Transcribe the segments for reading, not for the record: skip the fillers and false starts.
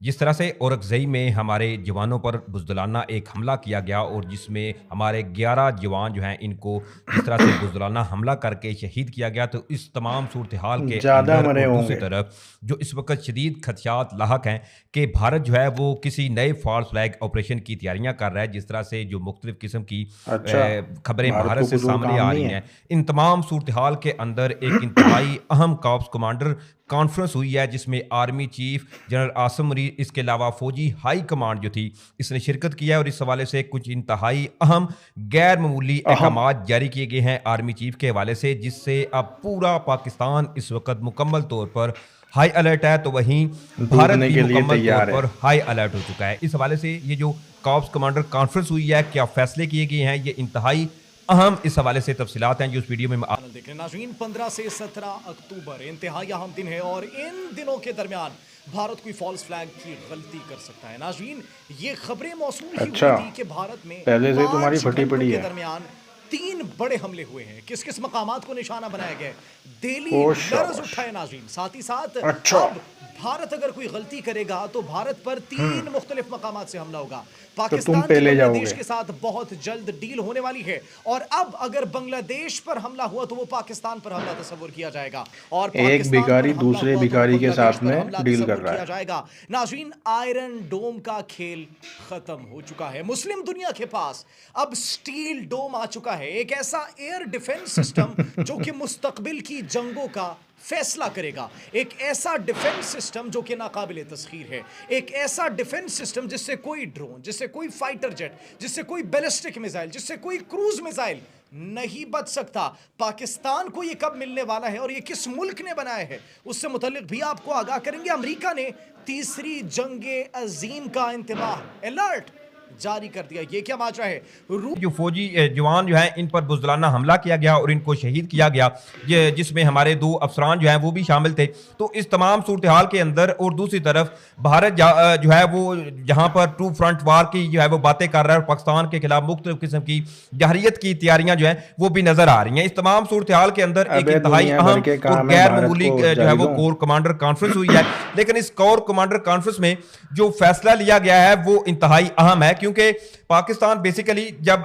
जिस तरह से औरकज़ई में हमारे जवानों पर बुज़दिलाना एक हमला किया गया और जिसमें हमारे 11 जवान जो हैं इनको जिस तरह से बुज़दिलाना हमला करके शहीद किया गया, तो इस तमाम सूरत-ए-हाल के ज़्यादा अंदर मरे और दूसरी होंगे। तरफ जो इस वक़्त शदीद खदशात लाहक हैं कि भारत जो है वो किसी नए फ़ॉल्स फ्लैग ऑपरेशन की तैयारियाँ कर रहा है। जिस तरह से जो मुख्तलिफ़ किस्म की अच्छा, खबरें भारत भारत को से कुछ और सामने काम आ नहीं रही है? हैं, इन तमाम सूरत-ए-हाल के अंदर एक इंतहाई अहम कॉर्प्स कमांडर कॉन्फ्रेंस हुई है जिसमें army chief general Asim Munir, इसके अलावा फौजी हाई कमांड जो थी इसने शिरकत किया है और इस हवाले से कुछ इंतहाई अहम गैर मामूली अहम अहकामात जारी किए गए हैं आर्मी चीफ के हवाले से, जिससे अब पूरा पाकिस्तान इस वक्त मुकम्मल तौर पर हाई अलर्ट है, तो वहीं भारत डूबने भी के लिए मुकम्मल तौर तैयार है। पर हाई अलर्ट हो चुका है। इस हवाले से ये जो कॉर्प्स कमांडर कॉन्फ्रेंस हुई है, क्या फैसले किए गए हैं, ये इंतहाई अहम इस हवाले से तफसीलात हैं जो इस वीडियो में चैनल देख लें नाज़रीन। 15 से 17 अक्टूबर इंतहाई अहम दिन है और इन दिनों के दरमियान भारत कोई फॉल्स फ्लैग की गलती कर सकता है। नाज़रीन, ये खबरें मौसूल ही अच्छा, हुई थी कि भारत में पहले से तुम्हारी 5 फटी घंटों पड़ी के है। दरमियान 3 बड़े हमले हुए हैं। किस किस मकामात को निशाना बनाया गया है, दिल्ली ओ लर्ज शाबाश। उठाए नाज़रीन। साथ ही साथ अच्छा। अब भारत अगर कोई गलती करेगा तो भारत पर 3 मुख्तलिफ मकामात से हमला होगा। तो तुम पाकिस्तान की पहले बांग्लादेश जाओगे। के साथ बहुत जल्द डील होने वाली है और अब अगर बांग्लादेश पर हमला हुआ तो वो पाकिस्तान पर हमला तस्वुर किया जाएगा और एक पाकिस्तान पर भिखारी हमला दूसरे हुआ तो भिखारी के बांग्लादेश साथ पर में हमला डील कर तस्वुर रहा किया है। जाएगा। नाज़रीन, आयरन डोम का खेल खत्म हो चुका है। मुस्लिम दुनिया के पास अब स्टील डोम आ चुका है, एक ऐसा एयर डिफेंस सिस्टम जो कि मुस्तकबिल की जंगों का फैसला करेगा, एक ऐसा डिफेंस सिस्टम जो कि नाकाबिले तस्खीर है, एक ऐसा डिफेंस सिस्टम जिससे कोई ड्रोन, जिससे कोई फाइटर जेट, जिससे कोई बैलिस्टिक मिसाइल, जिससे कोई क्रूज मिसाइल नहीं बच सकता। पाकिस्तान को यह कब मिलने वाला है और यह किस मुल्क ने बनाया है, उससे मुतल्लिक भी आपको आगाह करेंगे। अमेरिका ने तीसरी जंगे अजीम का इंतबाह अलर्ट जारी कर दिया। ये क्या माजरा है? जो फौजी जवान जो हैं इन पर बुज़दिलाना हमला किया गया और इनको शहीद किया गया, जिसमें हमारे 2 अफसरान जो हैं वो भी शामिल थे। तो इस तमाम सूरत हाल के अंदर और दूसरी तरफ भारत जो है वो जहाँ पर टू फ्रंट वार की जो है वो बातें कर रहा है और पाकिस्तान के खिलाफ मुख्तलिफ किस्म की जहरीत की तैयारियां जो हैं वो भी नजर आ रही हैं। इस तमाम सूरत हाल के अंदर एक अबे इंतहाई दुनिया भर अहम के और काम है, गैर भारत मामूली को जो है वो जाहिलों। कोर कमांडर कॉन्फ्रेंस हुई है, लेकिन इस कोर कमांडर कॉन्फ्रेंस में जो फैसला लिया गया है वो इंतहाई अहम है, क्योंकि पाकिस्तान बेसिकली जब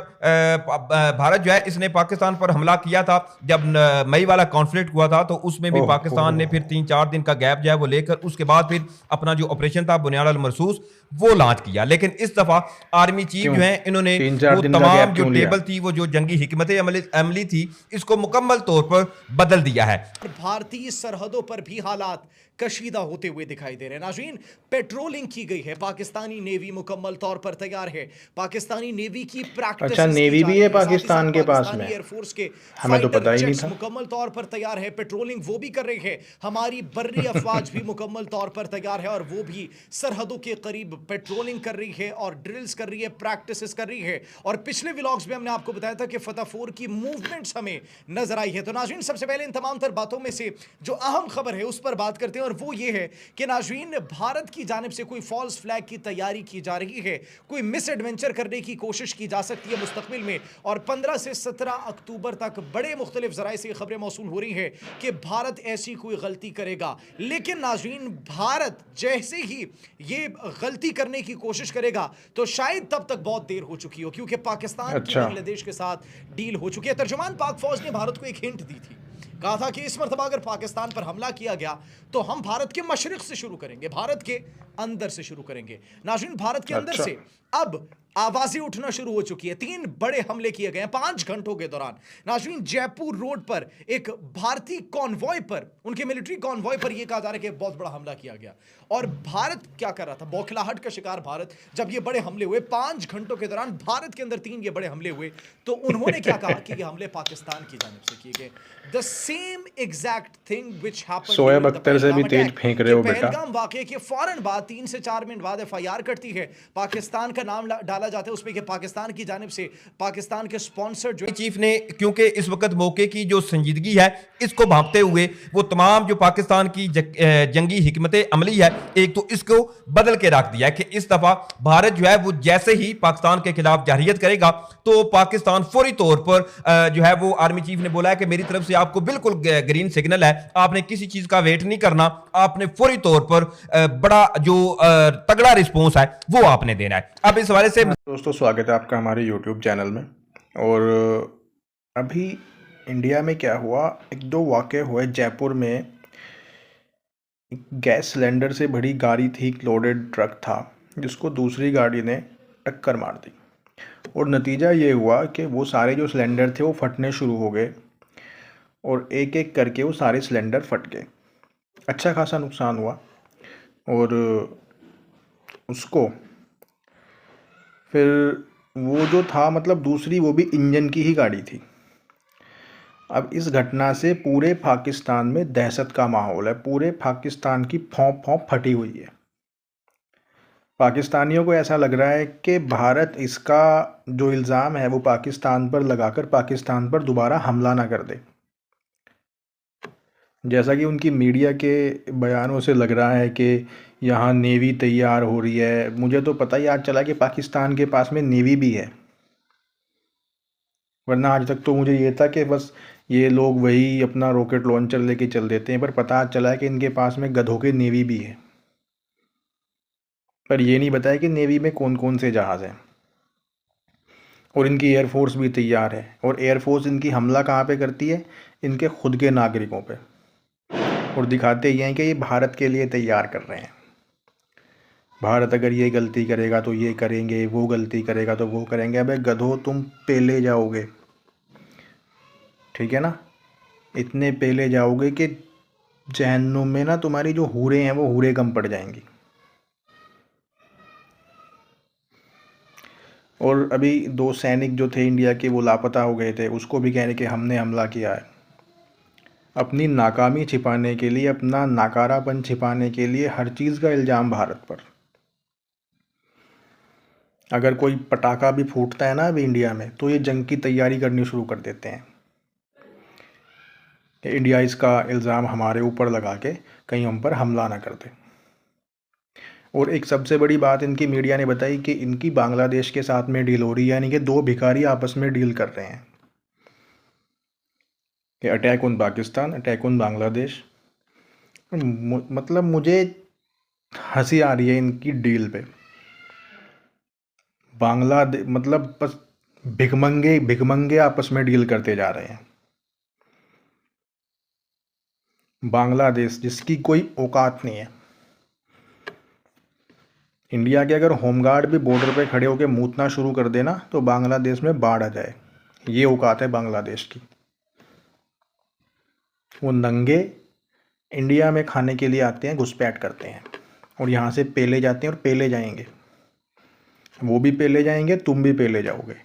भारत जो है इसने पाकिस्तान पर हमला किया था, जब मई वाला कॉन्फ्लिक्ट हुआ था, तो उसमें भी ओह पाकिस्तान ने ओह। फिर 3-4 दिन का गैप जो है वो लेकर उसके बाद फिर अपना जो ऑपरेशन था बुनियाद अल मरसूस वो लॉन्च किया। लेकिन इस दफा आर्मी चीफ क्यों जो है इन्होंने 3-4 वो दिन का तमाम गैप जो क्यों लिया? टेबल थी, वो जो जंगी हिकमत अमली थी, इसको मुकम्मल तौर पर बदल दिया है। भारतीय सरहदों पर भी हालात कशीदा होते हुए दिखाई दे रहे हैं। नाज़रीन, पेट्रोलिंग की गई है, पाकिस्तानी नेवी मुकम्मल तौर पर तैयार है, पाकिस्तानी नेवी की प्रैक्टिस अच्छा, नेवी भी है पाकिस्तान के पास में? एयरफोर्स के हमें तो फाइटर पता ही नहीं जेट्स था। मुकम्मल तौर पर तैयार है, पेट्रोलिंग वो भी कर रही है। हमारी बर्री अफवाज भी मुकम्मल तौर पर तैयार है और वो भी सरहदों के करीब पेट्रोलिंग कर रही है और ड्रिल्स कर रही है, प्रैक्टिस कर रही है। और पिछले व्लॉग्स में हमने आपको बताया था कि फतह 4 की मूवमेंट्स हमें नजर आई है। तो नाज़रीन, सबसे पहले इन तमाम तर बातों में से जो अहम खबर है उस पर बात करते हैं और वो ये है कि नाज़रीन, भारत की जानिब से कोई फॉल्स फ्लैग की तैयारी की जा रही है, कोई मिस एडवेंचर करने की कोशिश की जा सकती है मुस्तकबिल में। और 15 से 17 अक्टूबर तक बड़े मुख्तलिफ ज़राए से खबरें मौसूल हो रही है कि भारत ऐसी कोई गलती करेगा। लेकिन नाज़रीन, भारत जैसे ही ये गलती करने की कोशिश करेगा तो शायद तब तक बहुत देर हो चुकी हो, क्योंकि पाकिस्तान की अच्छा। बांग्लादेश के साथ डील हो चुकी है। तर्जुमान पाक फौज ने भारत को एक हिंट दी थी, कहा था कि इस मरतबा अगर पाकिस्तान पर हमला किया गया तो हम भारत के मशरिक से शुरू करेंगे, भारत के अंदर से शुरू करेंगे। नाज़रीन, भारत के अंदर अच्छा। से अब आवाजें उठना शुरू हो चुकी है। 3 बड़े हमले किए गए हैं 5 घंटों के दौरान। नाज़रीन, जयपुर रोड पर एक भारतीय कॉन्वॉय पर, उनके मिलिट्री कॉन्वॉय पर यह कहा जा रहा है कि बहुत बड़ा हमला किया गया। और भारत क्या कर रहा था? बौखलाहट का शिकार भारत। जब ये बड़े हमले हुए 5 घंटों के दौरान भारत के अंदर 3 ये बड़े हमले हुए, तो उन्होंने क्या कहा कि ये हमले पाकिस्तान की जानिब से किए गए। The same exact thing which happened Shoaib Akhtar से भी तेज फेंक रहे हो बेटा। पहलगाम वाकये के फौरन बाद 3 से 4 मिनट बाद एफआईआर करती है, पाकिस्तान का नाम डाला जाता है उसमें कि पाकिस्तान की जानिब से, पाकिस्तान के स्पॉन्सर जो चीफ ने, क्योंकि इस वक्त मौके की जो संजीदगी है इसको भांपते हुए वो तमाम जो पाकिस्तान की जंगी हिकमत अमली है, एक तो इसको बदल के रख दिया है कि इस दफा भारत जो है वो जैसे ही पाकिस्तान के खिलाफ जारहियत करेगा तो पाकिस्तान फौरी तौर पर जो है वो आर्मी चीफ ने बोला है कि मेरी तरफ से आपको बिल्कुल बिल्कुल ग्रीन सिग्नल है, आपने किसी चीज का वेट नहीं करना, आपने फौरी तौर पर बड़ा जो तगड़ा रिस्पॉन्स है वो आपने देना है। अब इस हवाले से दोस्तों स्वागत है आपका हमारे YouTube चैनल में। और अभी इंडिया में क्या हुआ, एक दो वाक़े हुए। जयपुर में एक गैस सिलेंडर से भरी गाड़ी थी, एक लोडेड ट्रक था जिसको दूसरी गाड़ी ने टक्कर मार दी और नतीजा ये हुआ कि वो सारे जो सिलेंडर थे वो फटने शुरू हो गए और एक एक करके वो सारे सिलेंडर फट गए। अच्छा खासा नुकसान हुआ और उसको फिर वो जो था मतलब दूसरी वो भी इंजन की ही गाड़ी थी। अब इस घटना से पूरे पाकिस्तान में दहशत का माहौल है, पूरे पाकिस्तान की फौंप फौंप फटी हुई है। पाकिस्तानियों को ऐसा लग रहा है कि भारत इसका जो इल्ज़ाम है वो पाकिस्तान पर लगाकर पाकिस्तान पर दोबारा हमला ना कर दे। जैसा कि उनकी मीडिया के बयानों से लग रहा है कि यहाँ नेवी तैयार हो रही है। मुझे तो पता ही आज चला कि पाकिस्तान के पास में नेवी भी है, वरना आज तक तो मुझे ये था कि बस ये लोग वही अपना रॉकेट लॉन्चर लेके चल देते हैं। पर पता आज चला है कि इनके पास में गधों के नेवी भी है, पर ये नहीं बताया कि नेवी में कौन कौन से जहाज़ हैं। और इनकी एयरफोर्स भी तैयार है और एयरफोर्स इनकी हमला कहाँ पे करती है, इनके खुद के नागरिकों पे, और दिखाते ये हैं कि ये भारत के लिए तैयार कर रहे हैं। भारत अगर ये गलती करेगा तो ये करेंगे, वो गलती करेगा तो वो करेंगे। अबे गधो, तुम पेले जाओगे, ठीक है ना, इतने पेले जाओगे कि जहन्नुम में ना तुम्हारी जो हूरें हैं वो हूरें कम पड़ जाएंगी। और अभी दो सैनिक जो थे इंडिया के वो लापता हो गए थे, उसको भी कह रहे कि हमने हमला किया है। अपनी नाकामी छिपाने के लिए, अपना नाकारापन छिपाने के लिए हर चीज़ का इल्ज़ाम भारत पर। अगर कोई पटाखा भी फूटता है ना अभी इंडिया में, तो ये जंग की तैयारी करनी शुरू कर देते हैं कि इंडिया इसका इल्ज़ाम हमारे ऊपर लगा के कहीं हम पर हमला ना कर दे। और एक सबसे बड़ी बात इनकी मीडिया ने बताई कि इनकी बांग्लादेश के साथ में डील हो रही है, यानी कि दो भिखारी आपस में डील कर रहे हैं कि attack on Pakistan, attack on Bangladesh. मतलब मुझे हंसी आ रही है इनकी डील पे। बांग्लादेश मतलब बस भिखमंगे आपस में डील करते जा रहे हैं। बांग्लादेश जिसकी कोई औकात नहीं है। इंडिया के अगर होमगार्ड भी बॉर्डर पे खड़े होकर मूतना शुरू कर देना तो बांग्लादेश में बाढ़ आ जाए, ये औकात है बांग्लादेश की। वो नंगे इंडिया में खाने के लिए आते हैं, घुसपैठ करते हैं और यहाँ से पेले जाते हैं और पेले जाएंगे। वो भी पेले जाएंगे, तुम भी पेले जाओगे।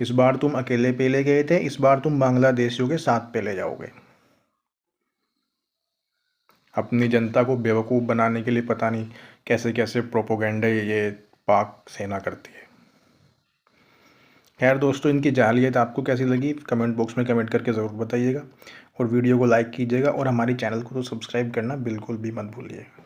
इस बार तुम अकेले पेले गए थे, इस बार तुम बांग्लादेशियों के साथ पेले जाओगे। अपनी जनता को बेवकूफ़ बनाने के लिए पता नहीं कैसे कैसे प्रोपोगंडे ये पाक सेना करती है। खैर दोस्तों, इनकी जाहिलियत आपको कैसी लगी कमेंट बॉक्स में कमेंट करके ज़रूर बताइएगा और वीडियो को लाइक कीजिएगा और हमारे चैनल को तो सब्सक्राइब करना बिल्कुल भी मत भूलिएगा।